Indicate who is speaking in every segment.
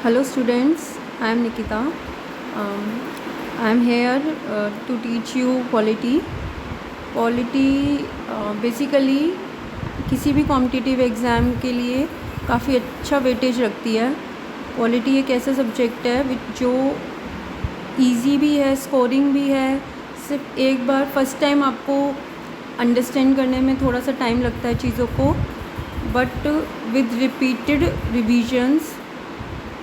Speaker 1: Hello students, I am Nikita. I am here to teach you polity. Polity basically किसी भी competitive exam के लिए काफ़ी अच्छा वेटेज रखती है. पॉलिटी एक ऐसा सब्जेक्ट है जो इजी भी है, स्कोरिंग भी है. सिर्फ एक बार फर्स्ट टाइम आपको अंडरस्टैंड करने में थोड़ा सा टाइम लगता है चीज़ों को, but with repeated revisions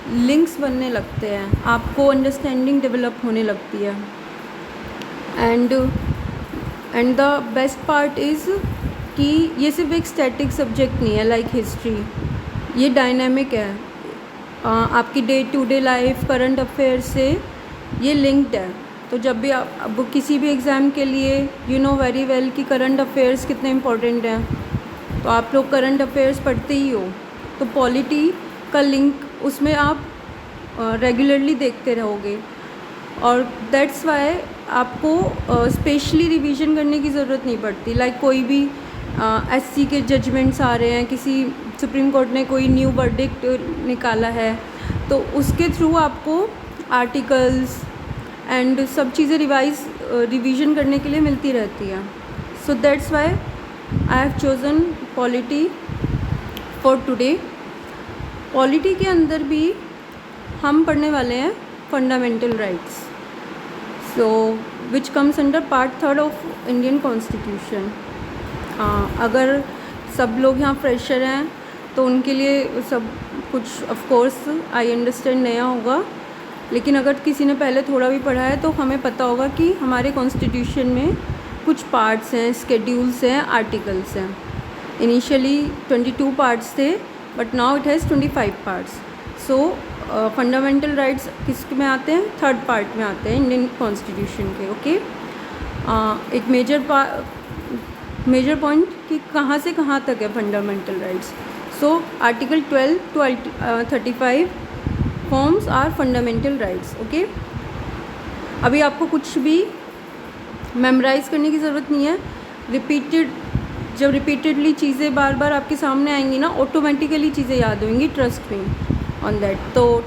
Speaker 1: links बनने लगते हैं, आपको अंडरस्टैंडिंग डेवलप होने लगती है. And the best part is कि ये सिर्फ एक स्टैटिक सब्जेक्ट नहीं है लाइक हिस्ट्री. ये डायनामिक है. आपकी day to day life, current affair से ये लिंक्ड है. तो जब भी आप अब किसी भी एग्ज़ाम के लिए यू नो वेरी वेल कि करंट अफेयर्स कितने इम्पोर्टेंट हैं, तो आप लोग करंट अफेयर्स पढ़ते ही हो, तो पॉलिटी का लिंक उसमें आप रेगुलरली देखते रहोगे. और दैट्स वाई आपको स्पेशली रिवीजन करने की ज़रूरत नहीं पड़ती. लाइक कोई भी एससी के जजमेंट्स आ रहे हैं, किसी सुप्रीम कोर्ट ने कोई न्यू वर्डिक्ट निकाला है, तो उसके थ्रू आपको आर्टिकल्स एंड सब चीज़ें रिवीजन करने के लिए मिलती रहती हैं. So that's why I have chosen polity for today. Polity के अंदर भी हम पढ़ने वाले हैं fundamental rights, so which comes under part 3 of Indian constitution. अगर सब लोग यहाँ फ्रेशर हैं तो उनके लिए सब कुछ ऑफ कोर्स आई अंडरस्टैंड नया होगा, लेकिन अगर किसी ने पहले थोड़ा भी पढ़ा है तो हमें पता होगा कि हमारे कॉन्स्टिट्यूशन में कुछ पार्ट्स हैं, स्केड्यूल्स हैं, आर्टिकल्स हैं. इनिशियली 22 पार्ट्स थे, but now it has 25 parts. So fundamental rights किस में आते हैं? 3rd पार्ट में आते हैं इंडियन कॉन्स्टिट्यूशन के. ओके, एक मेजर पॉइंट कि कहाँ से कहाँ तक है fundamental rights. So article 12 to 35 forms are fundamental rights. Okay, अभी आपको कुछ भी मेमोराइज़ करने की ज़रूरत नहीं है. जब रिपीटेडली चीज़ें बार बार आपके सामने आएंगी ना, ऑटोमेटिकली चीज़ें याद होंगी. Trust me on that. तो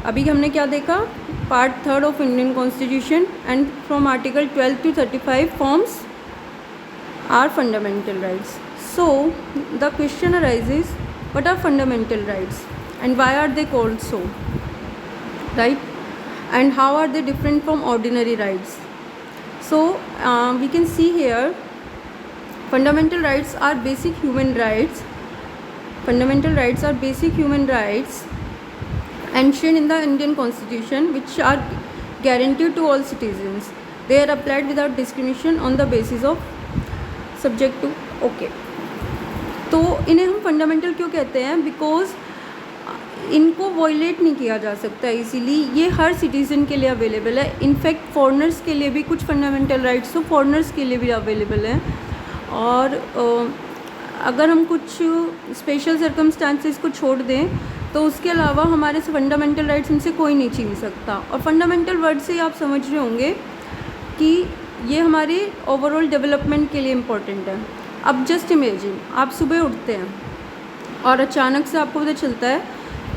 Speaker 1: अभी हमने क्या देखा? Part 3rd of Indian constitution, and from article 12 to 35 forms are fundamental rights. So the question arises, what are fundamental rights and why are they called so, right? And how are they different from ordinary rights? So we can see here fundamental rights are basic human rights. Fundamental rights are basic human rights enshrined in the Indian Constitution, which are guaranteed to all citizens. They are applied without discrimination on the basis of subject to. Okay, तो इन्हें हम fundamental क्यों कहते हैं? Because इनको violet नहीं किया जा सकता इजीली. ये हर सिटीज़न के लिए अवेलेबल है. इनफैक्ट फॉरेनर्स के लिए भी कुछ फंडामेंटल राइट्स तो फॉरेनर्स के लिए भी अवेलेबल हैं. और अगर हम कुछ स्पेशल सर्कमस्टांसेस को छोड़ दें तो उसके अलावा हमारे फंडामेंटल राइट्स इनसे कोई नहीं छीन सकता. और फंडामेंटल वर्ड से आप समझ रहे होंगे कि ये हमारे ओवरऑल डेवलपमेंट के लिए इम्पोर्टेंट है. अब जस्ट इमेजिन, आप सुबह उठते हैं और अचानक से आपको पता चलता है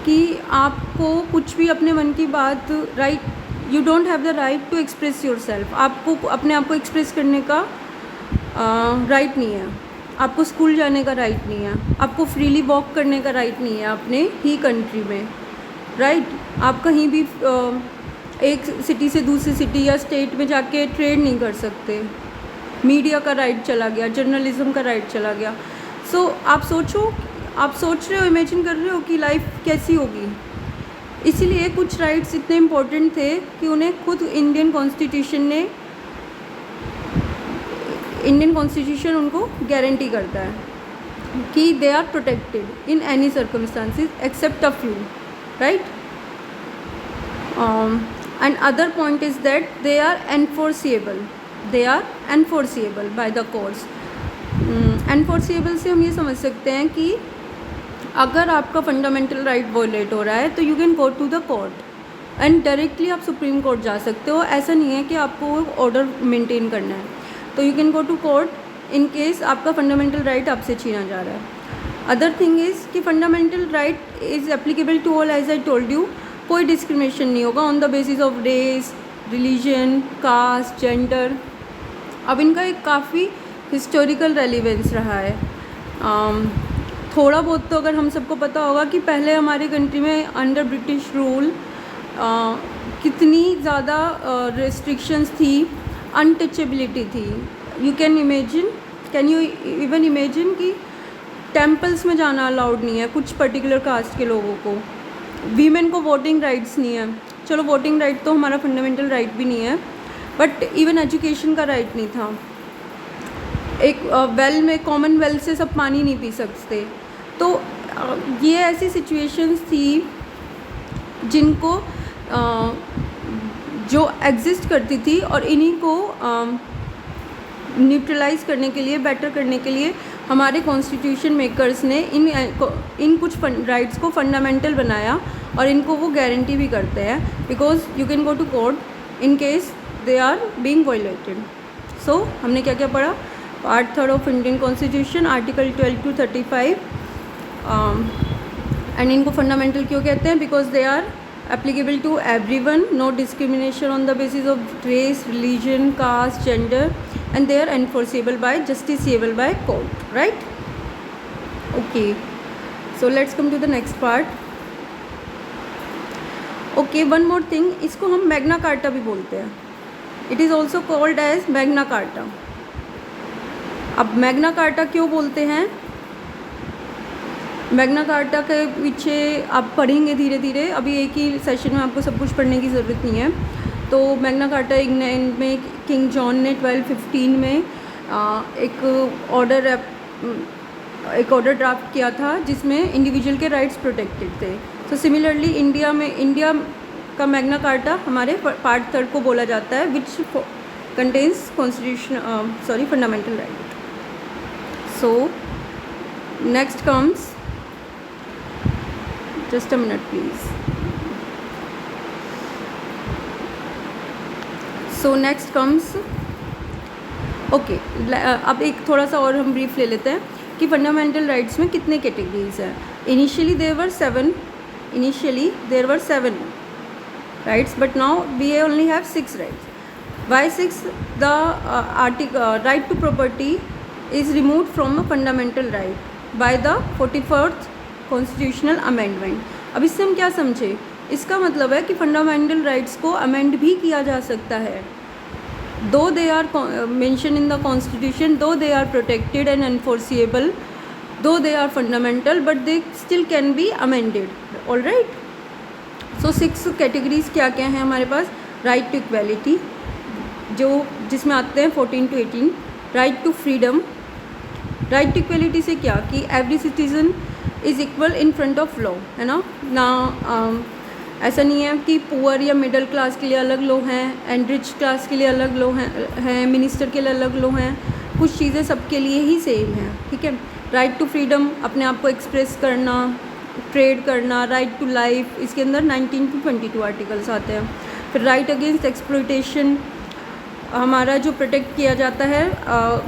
Speaker 1: कि आपको कुछ भी अपने मन की बात, right, you don't have the right to express your self. आपको अपने आप को एक्सप्रेस करने का राइट नहीं है. आपको स्कूल जाने का राइट नहीं है. आपको फ्रीली वॉक करने का राइट नहीं है अपने ही कंट्री में, राइट. आप कहीं भी एक सिटी से दूसरी सिटी या स्टेट में जाके ट्रेड नहीं कर सकते. मीडिया का राइट चला गया, जर्नलिज्म का राइट चला गया. सो आप सोच रहे हो, इमेजिन कर रहे हो कि लाइफ कैसी होगी. इसीलिए कुछ राइट्स इतने इम्पोर्टेंट थे कि उन्हें खुद इंडियन कॉन्स्टिट्यूशन उनको गारंटी करता है कि they are protected in any circumstances except a few, right. And other point is that they are enforceable by the courts. Enforceable से हम ये समझ सकते हैं कि अगर आपका फंडामेंटल राइट वॉयलेट हो रहा है तो you can go to the court and directly आप सुप्रीम कोर्ट जा सकते हो. ऐसा नहीं है कि आपको ऑर्डर मेंटेन करना है. तो you can go to court in case आपका फंडामेंटल राइट आपसे छीना जा रहा है. अदर थिंग इज़ कि fundamental right is applicable to all, as I told you, कोई डिस्क्रिमिनेशन नहीं होगा on the basis of race, religion, caste, gender. अब इनका एक काफ़ी हिस्टोरिकल रेलिवेंस रहा है। थोड़ा बहुत तो अगर हम सबको पता होगा कि पहले हमारे कंट्री में अंडर ब्रिटिश रूल कितनी ज़्यादा रेस्ट्रिक्शंस थी, अनटचेबिलिटी थी। You can you even imagine कि टेम्पल्स में जाना अलाउड नहीं है कुछ पर्टिकुलर कास्ट के लोगों को, वीमेन को वोटिंग राइट्स नहीं है। चलो वोटिंग राइट तो हमारा फंडामेंटल राइट भी नहीं है, बट इवन एजुकेशन का राइट नहीं था। एक वेल में, कॉमन वेल से सब पानी नहीं पी सकते। तो ये ऐसी सिचुएशंस थी जिनको जो एग्जिस्ट करती थी, और इन्हीं को न्यूट्रलाइज करने के लिए, बेटर करने के लिए हमारे कॉन्स्टिट्यूशन मेकर्स ने इन कुछ राइट्स को फंडामेंटल बनाया, और इनको वो गारंटी भी करते हैं, because you can go to court in case they are being violated. So हमने क्या क्या पढ़ा? Part 3 of Indian constitution, article 12 to 35, and इनको फंडामेंटल क्यों कहते हैं? Because they are applicable to everyone, no discrimination on the basis of race, religion, caste, gender, and they are enforceable by, justiciable by court, right? Okay, so let's come to the next part. Okay, one more thing, इसको हम Magna carta भी बोलते हैं। It is also called as Magna carta. अब Magna carta क्यों बोलते हैं? Magna carta के पीछे आप पढ़ेंगे धीरे धीरे, अभी एक ही सेशन में आपको सब कुछ पढ़ने की ज़रूरत नहीं है। तो मैग्ना कार्टा इंग्लैंड में किंग जॉन ने 1215 में एक ऑर्डर ड्राफ्ट किया था जिसमें इंडिविजुअल के राइट्स प्रोटेक्टेड थे। तो सिमिलरली इंडिया का मैग्ना कार्टा हमारे पार्ट 3 को बोला जाता है, which contains constitution fundamental right. So next comes, just a minute please. So next comes, okay, अब एक थोड़ा सा और हम ब्रीफ ले लेते हैं कि फंडामेंटल राइट्स में कितने कैटेगरीज हैं। Initially there were 7 rights, but now we only have 6 rights. Why 6? The right to property is removed from a fundamental right by the 44th constitutional amendment. अब इससे हम क्या समझे? इसका मतलब है कि फंडामेंटल राइट्स को अमेंड भी किया जा सकता है, though they are mention in the constitution, though they are protected and enforceable, though they are fundamental, but they still can be amended. All right, so 6 categories क्या क्या हैं हमारे पास? राइट टू इक्वेलिटी, जिसमें आते हैं 14 to 18। Right to freedom, right to equality से क्या कि every citizen is equal in front of law, है ना ऐसा नहीं है कि पुअर या मिडिल क्लास के लिए अलग लॉ हैं एंड रिच क्लास के लिए अलग लॉ हैं, मिनिस्टर के लिए अलग लॉ हैं, कुछ चीज़ें सबके लिए ही सेम हैं, ठीक है। राइट टू फ्रीडम, अपने आप को एक्सप्रेस करना, ट्रेड करना। राइट टू लाइफ, इसके अंदर 19 to 22 आर्टिकल्स आते हैं। फिर राइट अगेंस्ट एक्सप्लॉयटेशन, हमारा जो प्रोटेक्ट किया जाता है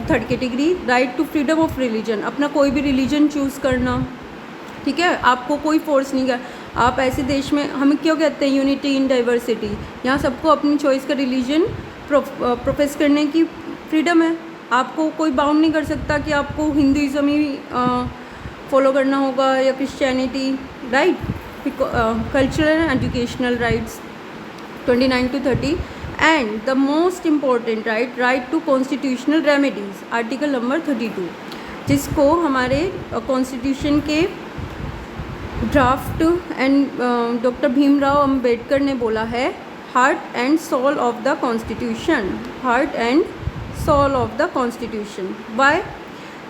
Speaker 1: 3rd category. Right to freedom of religion, अपना कोई भी रिलीजन चूज़ करना, ठीक है, आपको कोई फोर्स नहीं कर। आप ऐसे देश में, हम क्यों कहते हैं यूनिटी इन डाइवर्सिटी, यहाँ सबको अपनी चॉइस का रिलीजन प्रोफेस करने की फ्रीडम है। आपको कोई बाउंड नहीं कर सकता कि आपको हिंदुइज़्म ही फॉलो करना होगा या Christianity, right. Cultural and educational rights 29 to 30, and the most important right to constitutional remedies, article number 32, जिसको हमारे कॉन्स्टिट्यूशन के draft and doctor Bhimrao Ambedkar ने बोला है heart and soul of the constitution, heart and soul of the constitution. Why?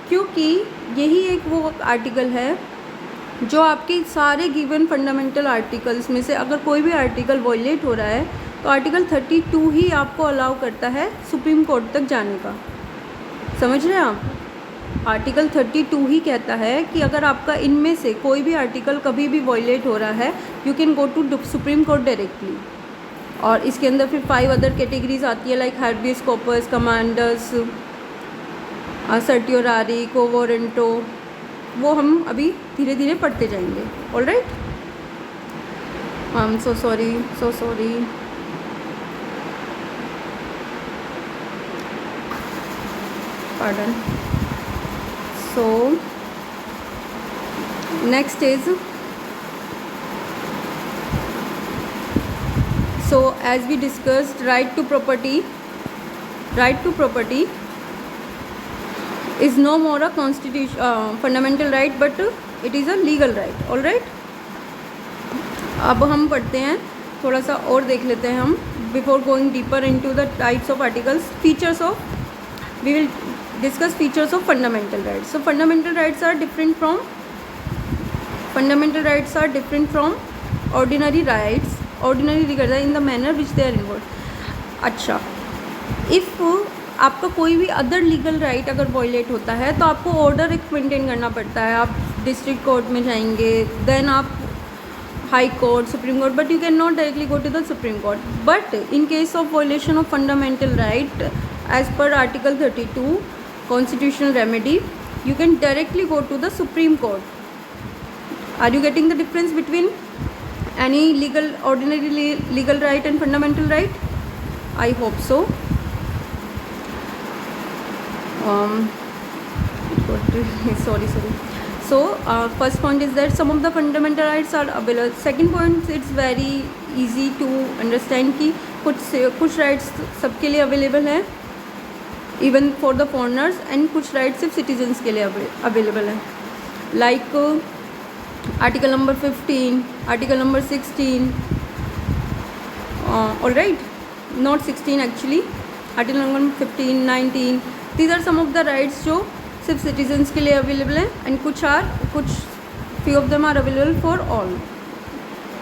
Speaker 1: क्योंकि यही एक वो आर्टिकल है जो आपके सारे गिवन फंडामेंटल आर्टिकल्स में से अगर कोई भी आर्टिकल वॉयलेट हो रहा है तो आर्टिकल 32 ही आपको अलाउ करता है सुप्रीम कोर्ट तक जाने का। समझ रहे हैं आप? आर्टिकल 32 ही कहता है कि अगर आपका इनमें से कोई भी आर्टिकल कभी भी वॉयलेट हो रहा है, you can go to supreme court directly. और इसके अंदर फिर 5 अदर कैटेगरीज आती है, like habeas corpus, commanders, certiorari, quo warranto, वो हम अभी धीरे धीरे पढ़ते जाएंगे. Alright, I am so sorry. Pardon. So next is, so as we discussed, right to property is no more a constitution fundamental right, but it is a legal right. all right, अब हम पढ़ते हैं, थोड़ा सा और देख लेते हैं हम. Before going deeper into the types of articles, features of, we will discuss features of fundamental rights. So fundamental rights are different from ordinary rights. Ordinary rights in the manner which they are involved. अच्छा, if आपका कोई भी other legal right अगर violet होता है तो आपको order एक मेंटेन करना पड़ता है. आप डिस्ट्रिक्ट कोर्ट में जाएंगे, देन आप high court, supreme court, but you can not directly go to the supreme court. But in case of violation of fundamental right as per article 32 constitutional remedy, you can directly go to the Supreme Court. Are you getting the difference between any ordinary legal right and fundamental right? I hope so. Sorry. So first point is that some of the fundamental rights are available. Second point, it's very easy to understand कि कुछ rights सबके लिए available है, even for the foreigners, and कुछ rights सिर्फ citizens के लिए available है. Like article number 15, article number 16, all right, not 16 actually, article number 15, 19, these are some of the rights जो सिर्फ सिटीजन्स के लिए अवेलेबल हैं, एंड कुछ few of them are available for all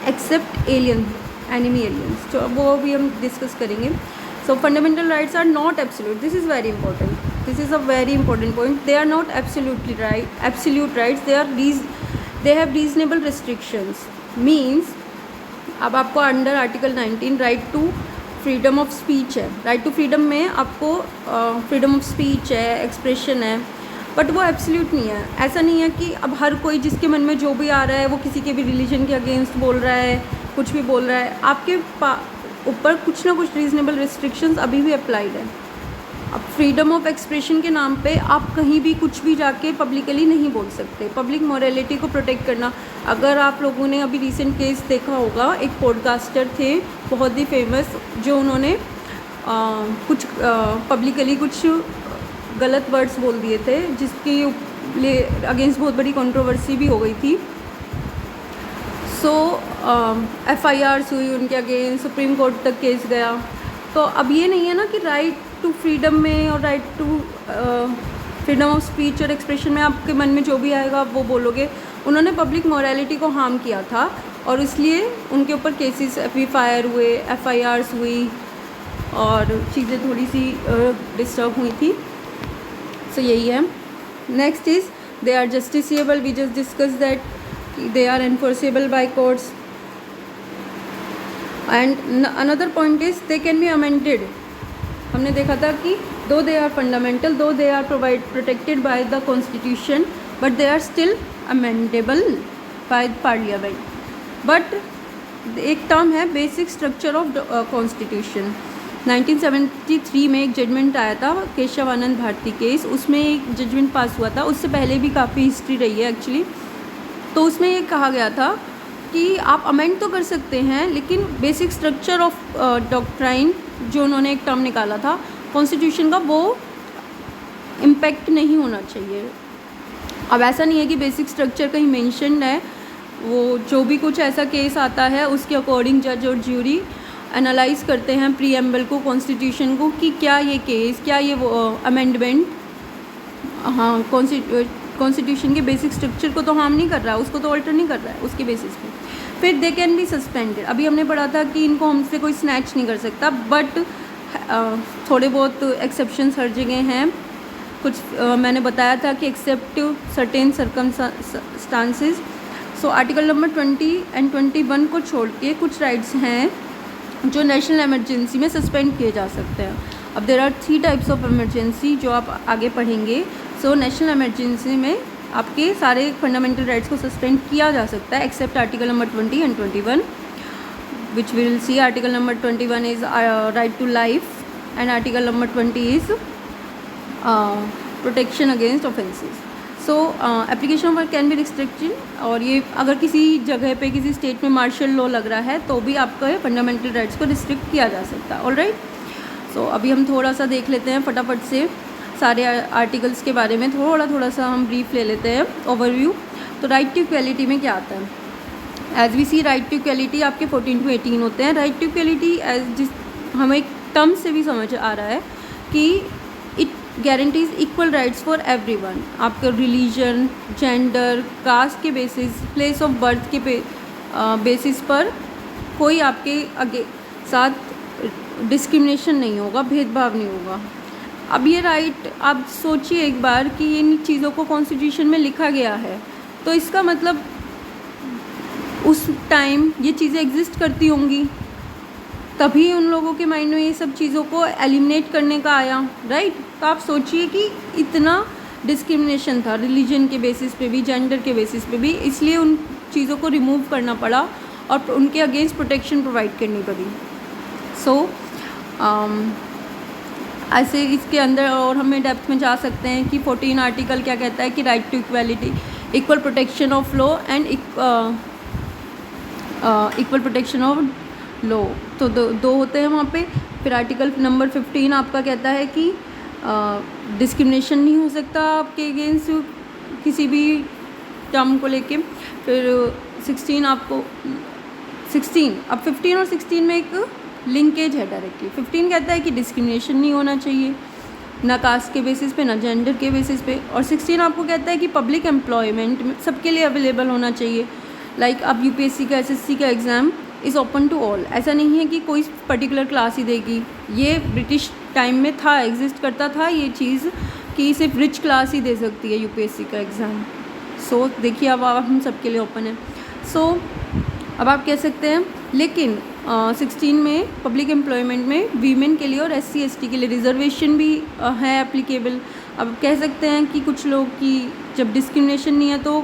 Speaker 1: except enemy aliens, तो वो भी हम डिस्कस करेंगे. So fundamental rights are not absolute. This is very important. This is a very important point. They are not absolute rights. They have reasonable restrictions. Means अब आपको under article 19 right to freedom of speech है. Right to freedom में आपको freedom of speech है, expression है, but वो absolute नहीं है. ऐसा नहीं है कि अब हर कोई जिसके मन में जो भी आ रहा है वो किसी के भी रिलीजन के अगेंस्ट बोल रहा है, कुछ भी बोल रहा है. आपके ऊपर कुछ ना कुछ रीजनेबल रिस्ट्रिक्शंस अभी भी अप्लाइड है. अब फ्रीडम ऑफ एक्सप्रेशन के नाम पे आप कहीं भी कुछ भी जाके पब्लिकली नहीं बोल सकते. पब्लिक मोरालिटी को प्रोटेक्ट करना. अगर आप लोगों ने अभी रिसेंट केस देखा होगा, एक पॉडकास्टर थे बहुत ही फेमस, जो उन्होंने कुछ पब्लिकली कुछ गलत वर्ड्स बोल दिए थे, जिसके अगेंस्ट बहुत बड़ी कंट्रोवर्सी भी हो गई थी. सो FIRs हुई उनके अगेंस्ट, सुप्रीम कोर्ट तक केस गया. तो अब ये नहीं है ना कि राइट टू फ्रीडम में और right to freedom of speech और एक्सप्रेशन में आपके मन में जो भी आएगा आप वो बोलोगे. उन्होंने पब्लिक मोरालिटी को हार्म किया था और इसलिए उनके ऊपर केसेस FIR हुए, FIRs हुई और चीज़ें थोड़ी सी डिस्टर्ब हुई थी. सो यही है. Next is they are justiciable. We just discuss that they are enforceable by courts, and another point is they can be amended. हमने देखा था कि though they are fundamental, though they are protected by the constitution, but they are still amendable by parliament. But एक term है basic structure of constitution. 1973 में एक judgement आया था, केशवानंद भारती केस, उसमें एक जजमेंट पास हुआ था. उससे पहले भी काफ़ी हिस्ट्री रही है एक्चुअली. तो उसमें ये कहा गया था कि आप अमेंड तो कर सकते हैं, लेकिन बेसिक स्ट्रक्चर ऑफ डॉक्ट्राइन जो उन्होंने एक टर्म निकाला था कॉन्स्टिट्यूशन का, वो इम्पैक्ट नहीं होना चाहिए. अब ऐसा नहीं है कि बेसिक स्ट्रक्चर कहीं मेंशन्ड है, वो जो भी कुछ ऐसा केस आता है उसके अकॉर्डिंग जज और ज्यूरी एनालाइज करते हैं प्रीएम्बल को, कॉन्स्टिट्यूशन को, कि क्या ये केस, क्या ये अमेंडमेंट हाँ कॉन्स्टिट्यूशन के बेसिक स्ट्रक्चर को तो हार्म नहीं कर रहा है, उसको तो ऑल्टर नहीं कर रहा है उसके बेसिस पे. फिर दे कैन बी सस्पेंडेड. अभी हमने पढ़ा था कि इनको हमसे कोई स्नैच नहीं कर सकता, बट थोड़े बहुत एक्सेप्शंस हर जगह हैं. कुछ मैंने बताया था कि except certain circumstances. So article number 20 and 21 को छोड़ के कुछ राइट्स हैं जो नेशनल इमरजेंसी में सस्पेंड किए जा सकते हैं. अब there are 3 types of emergency जो आप आगे पढ़ेंगे. सो नेशनल इमरजेंसी में आपके सारे फंडामेंटल राइट्स को सस्पेंड किया जा सकता है except article number 20 and 21, which we will see. Article number 21 is right to life and article number 20 is protection against offences. So application work can be restricted, और ये अगर किसी जगह पे किसी स्टेट में मार्शल लॉ लग रहा है तो भी आपका फंडामेंटल राइट्स को रिस्ट्रिक्ट किया जा सकता है. ऑलराइट, सो अभी हम थोड़ा सा देख लेते हैं फटाफट से सारे आर्टिकल्स के बारे में. थोड़ा सा हम ब्रीफ ले लेते हैं ओवरव्यू. तो राइट टू इक्वलिटी में क्या आता है? As we see, right to equality आपके 14 to 18 होते हैं. राइट टू इक्वलिटी एज जिस हमें टर्म से भी समझ आ रहा है कि it guarantees equal rights for everyone. आपके रिलीजन, जेंडर, कास्ट के बेसिस, प्लेस ऑफ बर्थ के बेसिस पर कोई आपके साथ डिस्क्रिमिनेशन नहीं होगा, भेदभाव नहीं होगा. अब ये राइट आप सोचिए एक बार कि इन चीज़ों को कॉन्स्टिट्यूशन में लिखा गया है, तो इसका मतलब उस टाइम ये चीज़ें एग्जिस्ट करती होंगी, तभी उन लोगों के माइंड में ये सब चीज़ों को एलिमिनेट करने का आया. राइट, तो आप सोचिए कि इतना डिस्क्रिमिनेशन था रिलीजन के बेसिस पे भी, जेंडर के बेसिस पे भी, इसलिए उन चीज़ों को रिमूव करना पड़ा और उनके अगेंस्ट प्रोटेक्शन प्रोवाइड करनी पड़ी. सो ऐसे इसके अंदर और हमें डेप्थ में जा सकते हैं कि 14 आर्टिकल क्या कहता है कि right to equality, equal protection of law and equal protection of law. तो दो होते हैं वहाँ पे. फिर आर्टिकल नंबर 15 आपका कहता है कि डिस्क्रिमिनेशन नहीं हो सकता आपके अगेंस्ट किसी भी टर्म को लेके. फिर 16 आपको 16 अब 15 और 16 में एक लिंकेज है डायरेक्टली. 15 कहता है कि डिस्क्रिमिनेशन नहीं होना चाहिए, ना कास्ट के बेसिस पे, ना जेंडर के बेसिस पे. और 16 आपको कहता है कि पब्लिक एम्प्लॉयमेंट सबके लिए अवेलेबल होना चाहिए. लाइक अब यूपीएससी का, एसएससी का exam is open to all. ऐसा नहीं है कि कोई पर्टिकुलर क्लास ही देगी. ये ब्रिटिश टाइम में था, एग्जिस्ट करता था ये चीज़ कि सिर्फ रिच क्लास ही दे सकती है यूपीएससी का एग्ज़ाम. सो देखिए अब हम सबके लिए ओपन है. सो अब आप कह सकते हैं, लेकिन 16 में पब्लिक एम्प्लॉयमेंट में वीमेन के लिए और SC ST के लिए रिजर्वेशन भी है एप्लीकेबल. अब कह सकते हैं कि कुछ लोग कि जब डिस्क्रिमिनेशन नहीं है तो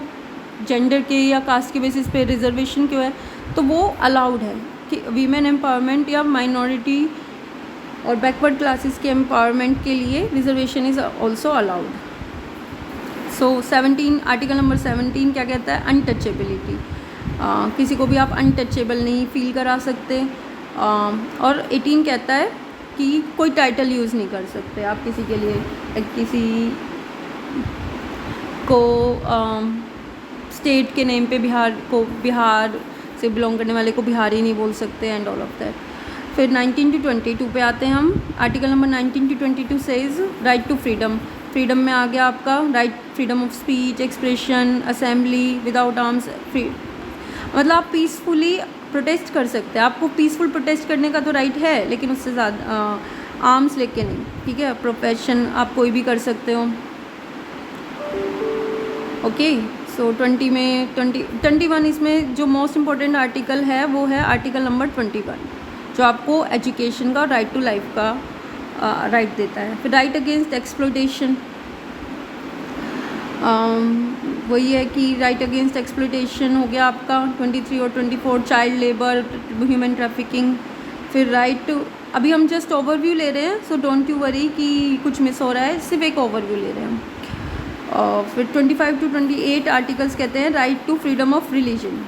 Speaker 1: जेंडर के या कास्ट के बेसिस पे रिजर्वेशन क्यों है, तो वो अलाउड है कि वीमेन एम्पावरमेंट या माइनॉरिटी और बैकवर्ड क्लासेस के एम्पावरमेंट के लिए reservation is also allowed. So 17 article number 17 क्या कहता है? अनटचेबिलिटी. किसी को भी आप अनटचेबल नहीं फील करा सकते. और 18 कहता है कि कोई टाइटल यूज़ नहीं कर सकते आप किसी के लिए. किसी को स्टेट के नेम पे बिहार से बिलोंग करने वाले को बिहारी नहीं बोल सकते एंड ऑल ऑफ दैट. फिर 19 to 22 पे आते हैं हम. Article number 19 to 22 says right to freedom. Freedom में आ गया आपका right, freedom of speech, expression, assembly without arms. मतलब आप पीसफुली प्रोटेस्ट कर सकते हैं. आपको पीसफुल प्रोटेस्ट करने का तो राइट है, लेकिन उससे ज़्यादा आर्म्स लेके नहीं. ठीक है, प्रोफेशन आप कोई भी कर सकते हो. ओके, सो 20 में 21 इसमें जो मोस्ट इम्पॉर्टेंट आर्टिकल है वो है आर्टिकल नंबर 21, जो आपको एजुकेशन का, राइट टू लाइफ का राइट देता है. फिर राइट अगेंस्ट एक्सप्लॉयटेशन, वही है कि राइट अगेंस्ट एक्सप्लॉयटेशन हो गया आपका 23 और 24. Child labour, human trafficking. फिर राइट, अभी हम जस्ट ओवरव्यू ले रहे हैं, सो डोंट यू वरी कि कुछ मिस हो रहा है, सिर्फ एक ओवरव्यू ले रहे हैं. फिर 25 to 28 आर्टिकल्स कहते हैं right to freedom of religion.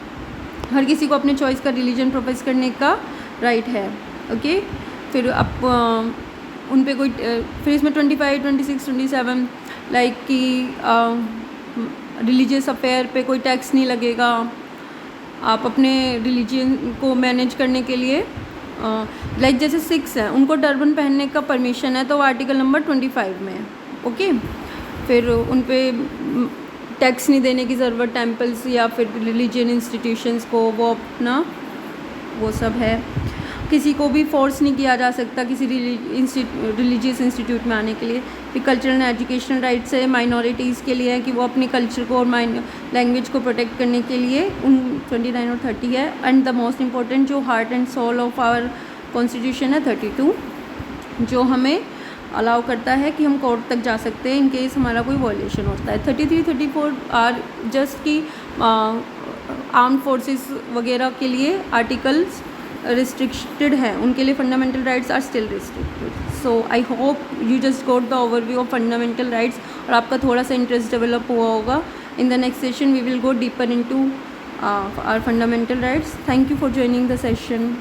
Speaker 1: हर किसी को अपने चॉइस का रिलीजन प्रोफेस करने का राइट है. ओके, फिर आप उन पे कोई फिर इसमें 25, 26, 27 लाइक कि रिलीजियस अफेयर पे कोई टैक्स नहीं लगेगा. आप अपने रिलीजन को मैनेज करने के लिए लाइक जैसे सिक्स हैं, उनको टर्बन पहनने का परमिशन है, तो वो आर्टिकल नंबर 25 में है. ओके, फिर उन पे टैक्स नहीं देने की ज़रूरत टेम्पल्स या फिर रिलीजियन इंस्टीट्यूशंस को, वो अपना वो सब है. किसी को भी फोर्स नहीं किया जा सकता किसी रिलीजियस इंस्टीट्यूट में आने के लिए. फिर कल्चरल एंड एजुकेशनल राइट्स है माइनॉरिटीज़ के लिए है कि वो अपने कल्चर को और लैंग्वेज को प्रोटेक्ट करने के लिए उन 29 और 30 है. एंड द मोस्ट इम्पॉर्टेंट जो heart and soul of our constitution है 32, जो हमें अलाउ करता है कि हम कोर्ट तक जा सकते हैं इन केस हमारा कोई वॉयलेशन होता है। 33, 34 आर जस्ट कि आर्म्ड फोर्सेस वगैरह के लिए आर्टिकल्स रिस्ट्रिक्टेड है, उनके लिए fundamental rights are still restricted. So I hope you just got the overview of fundamental rights और आपका थोड़ा सा इंटरेस्ट डेवलप हुआ होगा। In the next session we will go deeper into our fundamental rights. Thank you for joining the session.